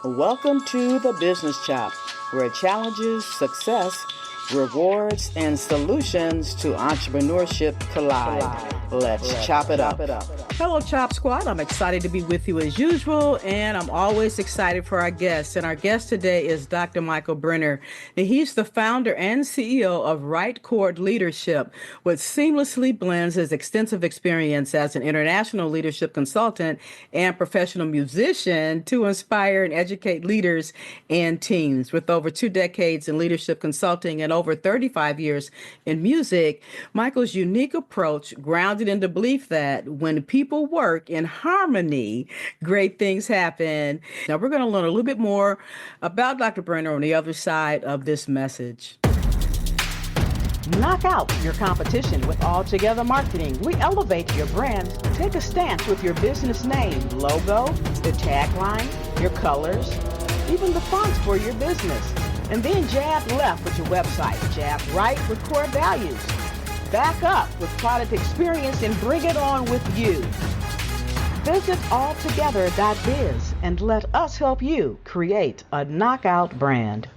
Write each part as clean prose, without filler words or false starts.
Welcome to the Business Chop, where challenges, success, rewards, and solutions to entrepreneurship collide. Let's chop it up. Hello, Chop Squad. I'm excited to be with you as usual, and I'm always excited for our guests. And our guest today is Dr. Michael Brenner. And he's the founder and CEO of Right Chord Leadership, which seamlessly blends his extensive experience as an international leadership consultant and professional musician to inspire and educate leaders and teams. With over 2 decades in leadership consulting and over 35 years in music, Michael's unique approach, grounded in the belief that when people work in harmony, great things happen. Now, we're going to learn a little bit more about Dr. Brenner on the other side of this message. Knock out your competition with Altogether Marketing. We elevate your brand. Take a stance with your business name, logo, the tagline, your colors, even the fonts for your business. And then jab left with your website. Jab right with core values. Back up with product experience and bring it on with you. Visit altogether.biz and let us help you create a knockout brand.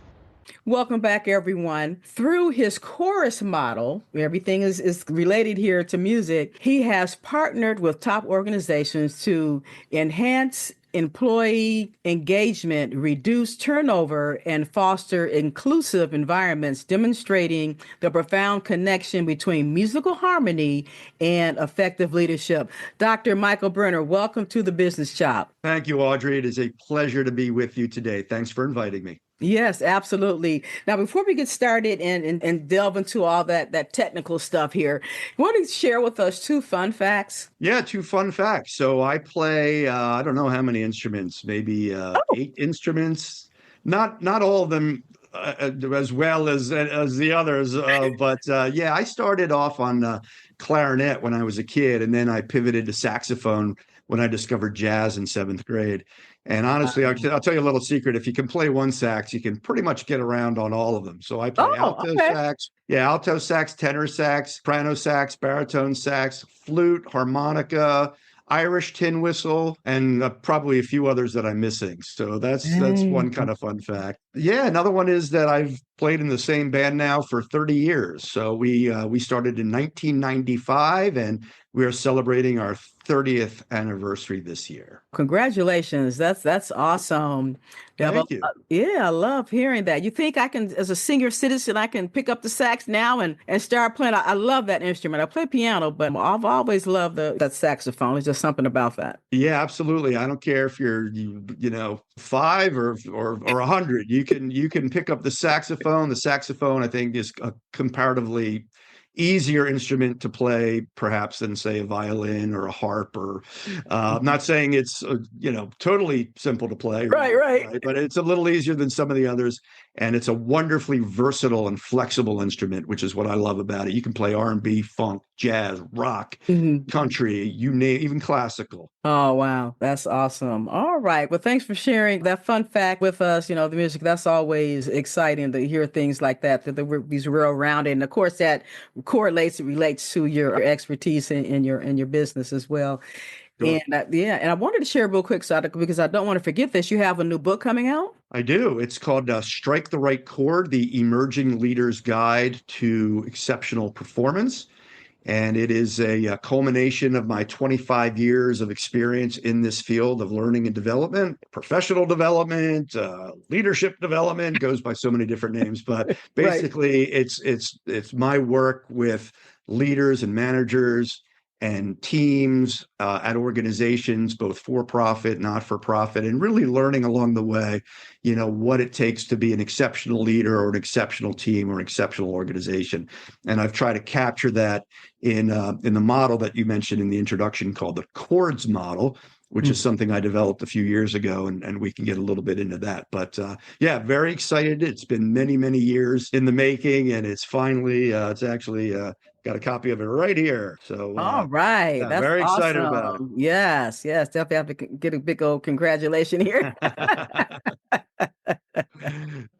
Welcome back, everyone. Through his chorus model, everything is related here to music, he has partnered with top organizations to enhance employee engagement, reduce turnover, and foster inclusive environments, demonstrating the profound connection between musical harmony and effective leadership. Dr. Michael Brenner, welcome to the Business Chop. Thank you, Audrey. It is a pleasure to be with you today. Thanks for inviting me. Yes, absolutely. Now, before we get started and delve into all that technical stuff here, you want to share with us 2 fun facts? Yeah, 2 fun facts. So I play, I don't know how many instruments, maybe 8 instruments. Not all of them as well as the others, but yeah, I started off on clarinet when I was a kid, and then I pivoted to saxophone when I discovered jazz in 7th grade. And honestly, I'll tell you a little secret. If you can play one sax, you can pretty much get around on all of them. So I play sax, alto sax, tenor sax, soprano sax, baritone sax, flute, harmonica, Irish tin whistle, and probably a few others that I'm missing. So that's one kind of fun fact. Yeah, another one is that I've played in the same band now for 30 years. So we started in 1995, and we are celebrating our 30th anniversary this year. Congratulations. That's awesome. Thank you. Yeah, I love hearing that. You think I can, as a senior citizen, I can pick up the sax now and start playing? I love that instrument. I play piano, but I've always loved that saxophone. There's just something about that. Yeah, absolutely. I don't care if you're 5 or 100. You can pick up the saxophone. The saxophone, I think, is a comparatively easier instrument to play perhaps than, say, a violin or a harp, or I'm not saying it's totally simple to play, right, but it's a little easier than some of the others, and it's a wonderfully versatile and flexible instrument, which is what I love about it. You can play R&B, funk, jazz, rock, country, you name, even classical. Oh, wow. That's awesome. All right. Well, thanks for sharing that fun fact with us. The music, that's always exciting to hear things like that these real rounded. And of course, that relates to your expertise in your business as well. Sure. And I wanted to share real quick, because I don't want to forget this. You have a new book coming out? I do. It's called Strike the Right Chord, the Emerging Leader's Guide to Exceptional Performance. And it is a culmination of my 25 years of experience in this field of learning and development, professional development, leadership development, goes by so many different names. But basically, it's my work with leaders and managers and teams at organizations, both for-profit, not-for-profit, and really learning along the way, what it takes to be an exceptional leader or an exceptional team or an exceptional organization. And I've tried to capture that in the model that you mentioned in the introduction, called the CHORDS model, which is something I developed a few years ago, and we can get a little bit into that. But yeah, very excited. It's been many, many years in the making, and it's finally, it's actually got a copy of it right here. So all right. Yeah, that's very awesome. excited about it. Yes, definitely have to get a big old congratulations here.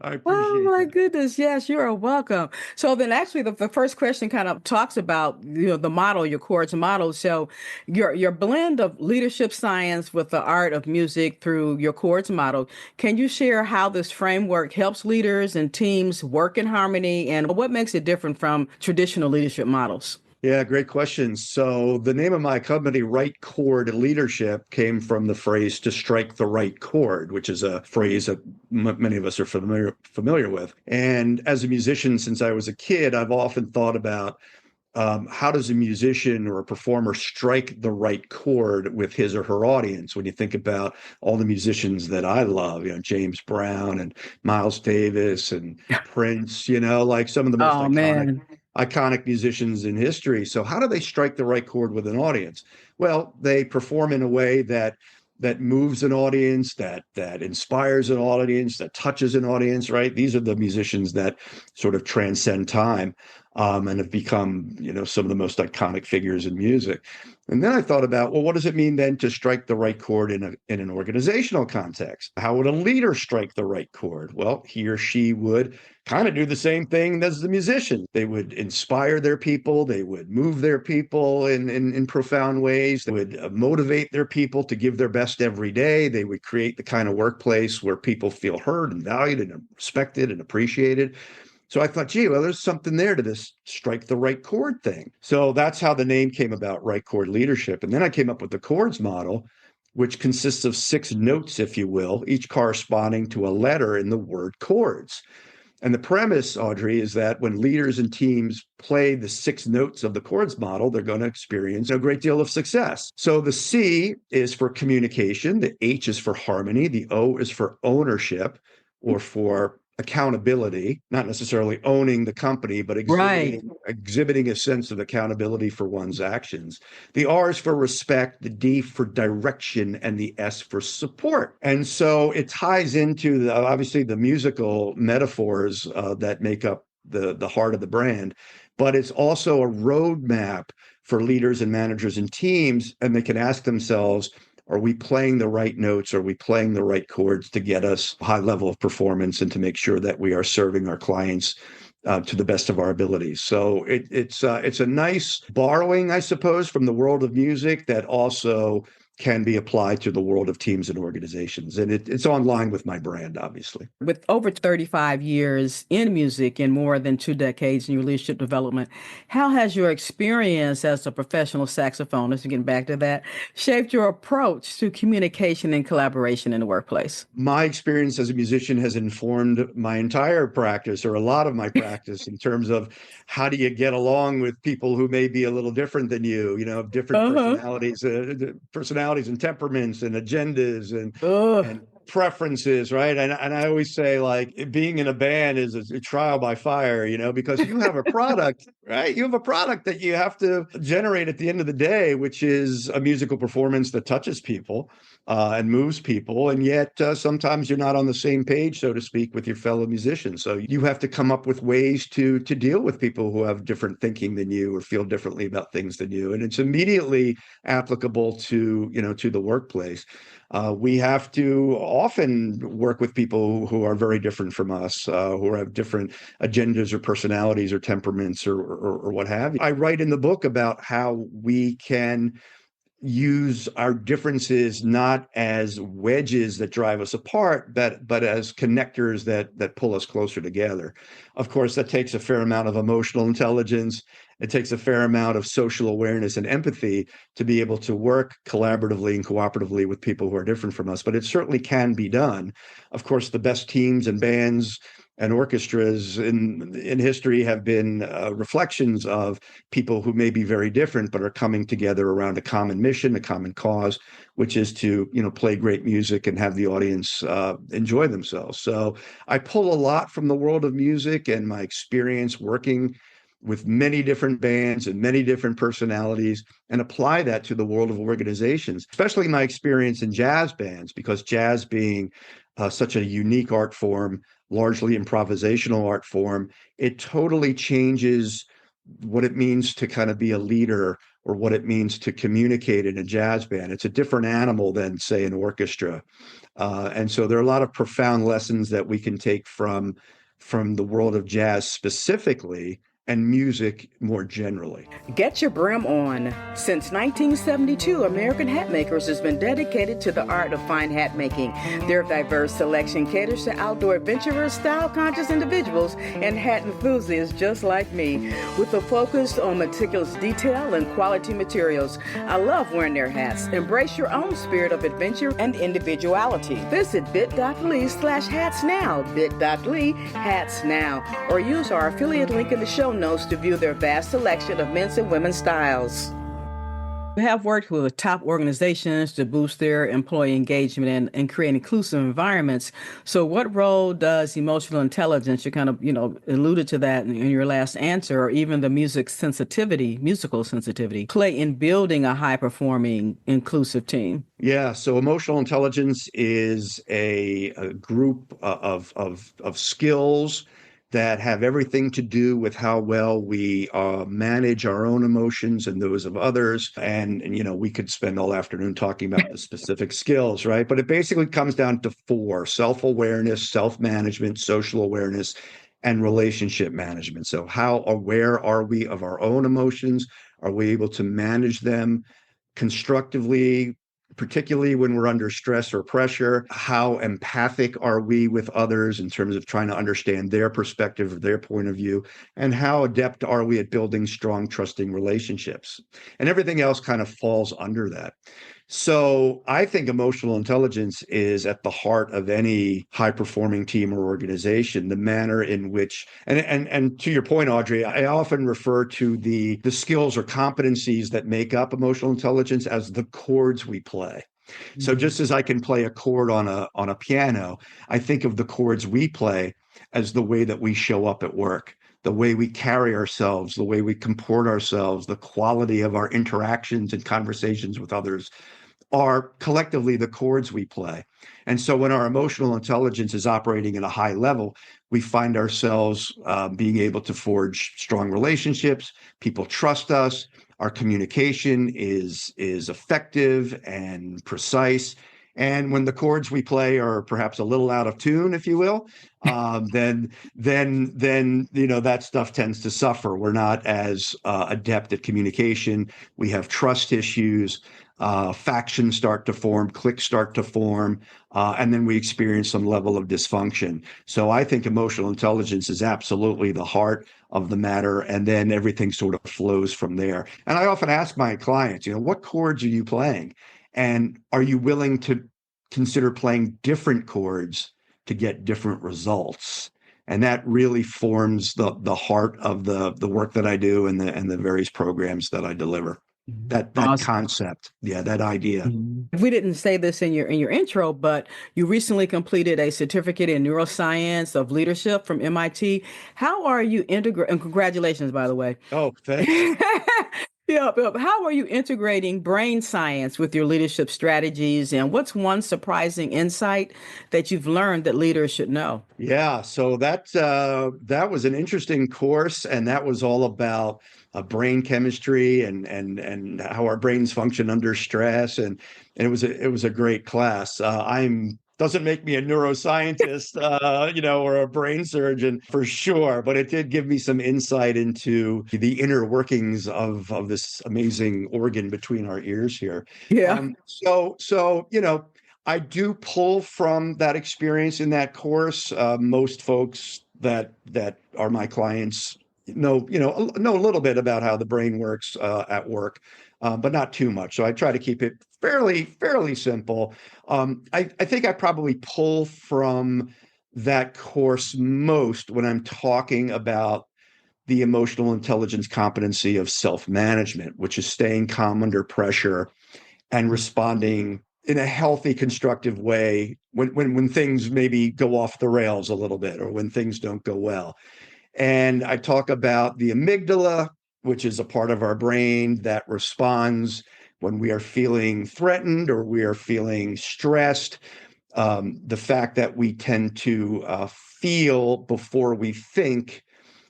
I Oh appreciate my that. goodness. Yes, you are welcome. So then actually the first question kind of talks about, the model, your chords model. So your blend of leadership science with the art of music through your chords model. Can you share how this framework helps leaders and teams work in harmony and what makes it different from traditional leadership models? Yeah, great question. So the name of my company, Right Chord Leadership, came from the phrase "to strike the right chord," which is a phrase that many of us are familiar with. And as a musician, since I was a kid, I've often thought about how does a musician or a performer strike the right chord with his or her audience? When you think about all the musicians that I love, James Brown and Miles Davis and Prince, like some of the most Oh man. iconic musicians in history. So how do they strike the right chord with an audience? Well, they perform in a way that moves an audience, that inspires an audience, that touches an audience, right? These are the musicians that sort of transcend time, and have become, some of the most iconic figures in music. And then I thought about, well, what does it mean then to strike the right chord in an organizational context? How would a leader strike the right chord? Well, he or she would kind of do the same thing as the musician. They would inspire their people. They would move their people in profound ways. They would motivate their people to give their best every day. They would create the kind of workplace where people feel heard and valued and respected and appreciated. So I thought, gee, well, there's something there to this strike the right chord thing. So that's how the name came about, Right Chord Leadership. And then I came up with the chords model, which consists of 6 notes, if you will, each corresponding to a letter in the word chords. And the premise, Audrey, is that when leaders and teams play the 6 notes of the chords model, they're going to experience a great deal of success. So the C is for communication, the H is for harmony, the O is for ownership or for accountability, not necessarily owning the company, but Right. exhibiting a sense of accountability for one's actions. The R is for respect, the D for direction, and the S for support. And so it ties into obviously the musical metaphors that make up the heart of the brand, but it's also a roadmap for leaders and managers and teams, and they can ask themselves, are we playing the right notes? Are we playing the right chords to get us a high level of performance and to make sure that we are serving our clients to the best of our abilities? So it's a nice borrowing, I suppose, from the world of music that also can be applied to the world of teams and organizations. And it's online with my brand, obviously. With over 35 years in music and more than 2 decades in your leadership development, how has your experience as a professional saxophonist, getting back to that, shaped your approach to communication and collaboration in the workplace? My experience as a musician has informed my entire practice or a lot of my practice in terms of how do you get along with people who may be a little different than you, have different Uh-huh. personalities and temperaments and agendas Ugh. and preferences, right? And I always say, like, being in a band is a trial by fire, because you have a product, right? You have a product that you have to generate at the end of the day, which is a musical performance that touches people and moves people. And yet sometimes you're not on the same page, so to speak, with your fellow musicians. So you have to come up with ways to deal with people who have different thinking than you or feel differently about things than you. And it's immediately applicable to the workplace. We have to often work with people who are very different from us, who have different agendas or personalities or temperaments or what have you. I write in the book about how we can use our differences not as wedges that drive us apart, but as connectors that pull us closer together. Of course, that takes a fair amount of emotional intelligence. It takes a fair amount of social awareness and empathy to be able to work collaboratively and cooperatively with people who are different from us, but it certainly can be done. Of course, the best teams and bands and orchestras in history have been reflections of people who may be very different, but are coming together around a common mission, a common cause, which is to, play great music and have the audience enjoy themselves. So I pull a lot from the world of music and my experience working with many different bands and many different personalities and apply that to the world of organizations, especially my experience in jazz bands, because jazz being such a unique art form, largely improvisational art form, it totally changes what it means to kind of be a leader or what it means to communicate in a jazz band. It's a different animal than, say, an orchestra. And so there are a lot of profound lessons that we can take from the world of jazz specifically and music more generally. Get your brim on. Since 1972, American Hat Makers has been dedicated to the art of fine hat making. Their diverse selection caters to outdoor adventurers, style-conscious individuals, and hat enthusiasts just like me. With a focus on meticulous detail and quality materials, I love wearing their hats. Embrace your own spirit of adventure and individuality. Visit bit.ly/hats now, bit.ly/hats now, or use our affiliate link in the show notes to view their vast selection of men's and women's styles. We have worked with top organizations to boost their employee engagement and create inclusive environments. So what role does emotional intelligence, you kind of, alluded to that in your last answer, or even the musical sensitivity, play in building a high-performing, inclusive team? Yeah, so emotional intelligence is a group of skills that have everything to do with how well we manage our own emotions and those of others. And we could spend all afternoon talking about the specific skills, right? But it basically comes down to four: self-awareness, self-management, social awareness, and relationship management. So how aware are we of our own emotions? Are we able to manage them constructively, particularly when we're under stress or pressure? How empathic are we with others in terms of trying to understand their perspective or their point of view? And how adept are we at building strong, trusting relationships? And everything else kind of falls under that. So I think emotional intelligence is at the heart of any high-performing team or organization. The manner in which, and to your point, Audrey, I often refer to the skills or competencies that make up emotional intelligence as the chords we play. So just as I can play a chord on a piano, I think of the chords we play as the way that we show up at work, the way we carry ourselves, the way we comport ourselves, the quality of our interactions and conversations with others are collectively the chords we play. And so when our emotional intelligence is operating at a high level, we find ourselves being able to forge strong relationships. People trust us. Our communication is effective and precise. And when the chords we play are perhaps a little out of tune, if you will, then that stuff tends to suffer. We're not as adept at communication. We have trust issues. Factions start to form, cliques start to form, and then we experience some level of dysfunction. So I think emotional intelligence is absolutely the heart of the matter, and then everything sort of flows from there. And I often ask my clients, what chords are you playing? And are you willing to consider playing different chords to get different results? And that really forms the heart of the work that I do and the various programs that I deliver. That Awesome. Concept, that idea. We didn't say this in your intro, but you recently completed a certificate in neuroscience of leadership from MIT. How are you integrating? And congratulations, by the way. Oh, thanks. Yeah, how are you integrating brain science with your leadership strategies? And what's one surprising insight that you've learned that leaders should know? Yeah, so that was an interesting course, and that was all about brain chemistry and how our brains function under stress, and it was a great class. I'm doesn't make me a neuroscientist, or a brain surgeon for sure, but it did give me some insight into the inner workings of this amazing organ between our ears here. Yeah. I do pull from that experience in that course. Most folks that are my clients know a little bit about how the brain works at work, but not too much. So I try to keep it fairly simple. I think I probably pull from that course most when I'm talking about the emotional intelligence competency of self-management, which is staying calm under pressure and responding in a healthy, constructive way when things maybe go off the rails a little bit or when things don't go well. And I talk about the amygdala, which is a part of our brain that responds when we are feeling threatened or we are feeling stressed. The fact that we tend to feel before we think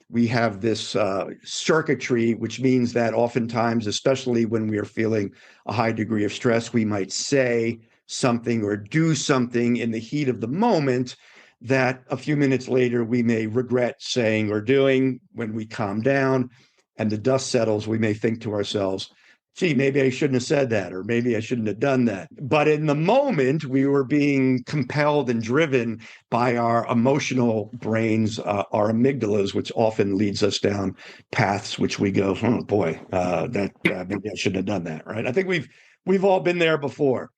we have this circuitry, which means that oftentimes, especially when we are feeling a high degree of stress, we might say something or do something in the heat of the moment that a few minutes later we may regret saying or doing. When we calm down and the dust settles, we may think to ourselves, gee, maybe I shouldn't have said that, or maybe I shouldn't have done that. But in the moment, we were being compelled and driven by our emotional brains, our amygdalas, which often leads us down paths which we go, oh boy, maybe I shouldn't have done that, right? I think we've all been there before.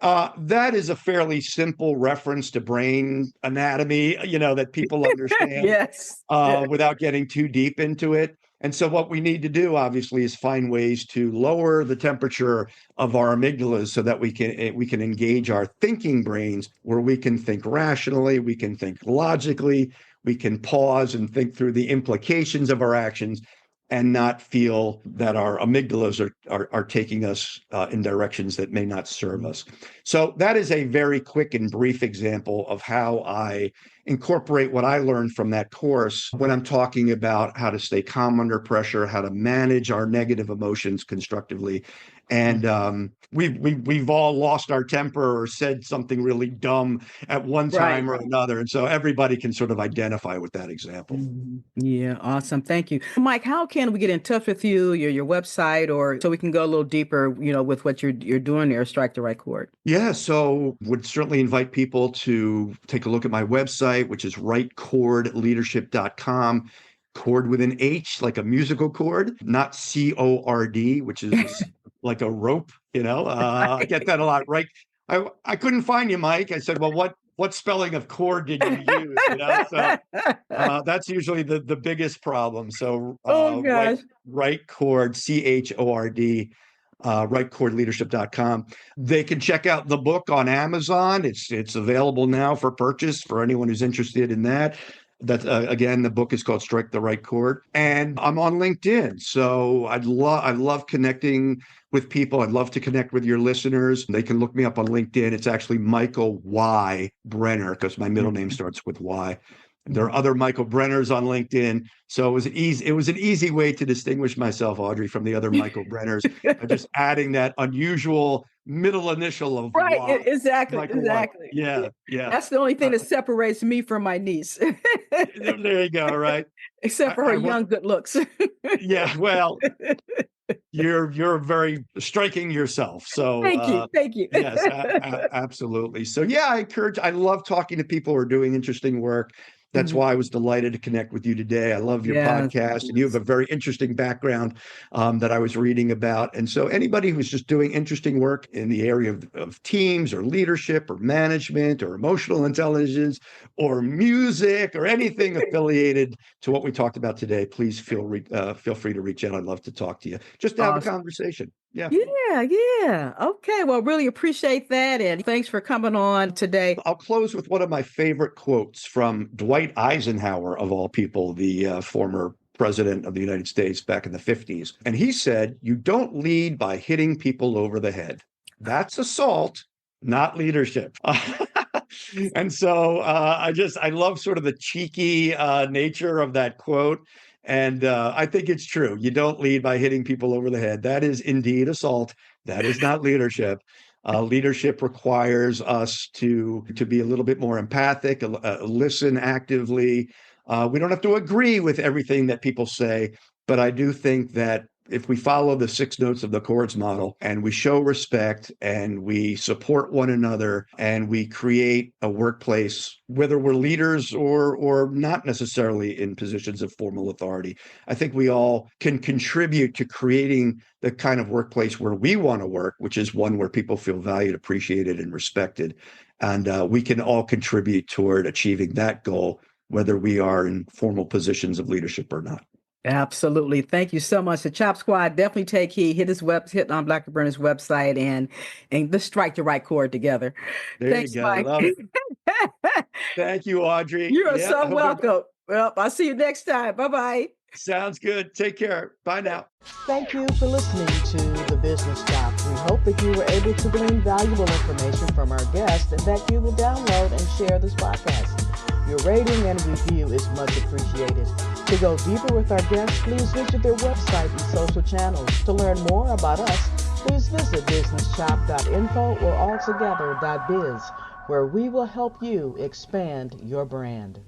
That is a fairly simple reference to brain anatomy, that people understand Yes. without getting too deep into it. And so what we need to do, obviously, is find ways to lower the temperature of our amygdalas so that we can engage our thinking brains, where we can think rationally, we can think logically, we can pause and think through the implications of our actions, and not feel that our amygdalas are taking us in directions that may not serve us. So that is a very quick and brief example of how I incorporate what I learned from that course when I'm talking about how to stay calm under pressure, how to manage our negative emotions constructively. And we've all lost our temper or said something really dumb at one time or another. And so everybody can sort of identify with that example. Yeah, awesome. Thank you. Mike, how can we get in touch with you, your website, or so we can go a little deeper, with what you're doing there, Strike the Right Chord? Yeah, so would certainly invite people to take a look at my website, which is rightchordleadership.com. Chord with an H, like a musical chord, not CORD, which is like a rope, I get that a lot, right? I couldn't find you, Mike. I said, well, what spelling of chord did you use? So that's usually the biggest problem. So right chord, CHORD, rightchordleadership.com. They can check out the book on Amazon. It's available now for purchase for anyone who's interested in that. That again, the book is called Strike the Right Chord, and I'm on LinkedIn. So I love connecting with people. I'd love to connect with your listeners. They can look me up on LinkedIn. It's actually Michael Y. Brenner, because my middle name starts with Y. There are other Michael Brenners on LinkedIn. So it was an easy way to distinguish myself, Audrey, from the other Michael Brenners, by just adding that unusual middle initial of Y. Exactly. Michael Exactly. Y. Yeah. That's the only thing that separates me from my niece. There you go, right? Except for her young good looks. Yeah, well, you're very striking yourself. So thank you. Yes, absolutely. So yeah, I love talking to people who are doing interesting work. That's why I was delighted to connect with you today. I love your podcast, and you have a very interesting background that I was reading about. And so anybody who's just doing interesting work in the area of teams or leadership or management or emotional intelligence or music or anything affiliated to what we talked about today, please feel free to reach out. I'd love to talk to you. Just to have a conversation. Yeah. Okay. Well, really appreciate that. And thanks for coming on today. I'll close with one of my favorite quotes from Dwight Eisenhower, of all people, the former president of the United States back in the 50s. And he said, "You don't lead by hitting people over the head. That's assault, not leadership." And so I love sort of the cheeky nature of that quote. And I think it's true. You don't lead by hitting people over the head. That is indeed assault. That is not leadership. Leadership requires us to be a little bit more empathic, listen actively. We don't have to agree with everything that people say, but I do think that if we follow the 6 notes of the CHORDS model and we show respect and we support one another and we create a workplace, whether we're leaders or not necessarily in positions of formal authority, I think we all can contribute to creating the kind of workplace where we want to work, which is one where people feel valued, appreciated, and respected. And we can all contribute toward achieving that goal, whether we are in formal positions of leadership or not. Absolutely. Thank you so much. The Chop Squad, definitely take heed. Hit on Dr. Brenner's website and let's strike the right chord together. Thanks, you go. Mike. Love it. Thank you, Audrey. You are so welcome. Well, I'll see you next time. Bye-bye. Sounds good. Take care. Bye now. Thank you for listening to The Business Chop. We hope that you were able to glean valuable information from our guest and that you will download and share this podcast. Your rating and review is much appreciated. To go deeper with our guests, please visit their website and social channels. To learn more about us, please visit businesschop.info or altogether.biz, where we will help you expand your brand.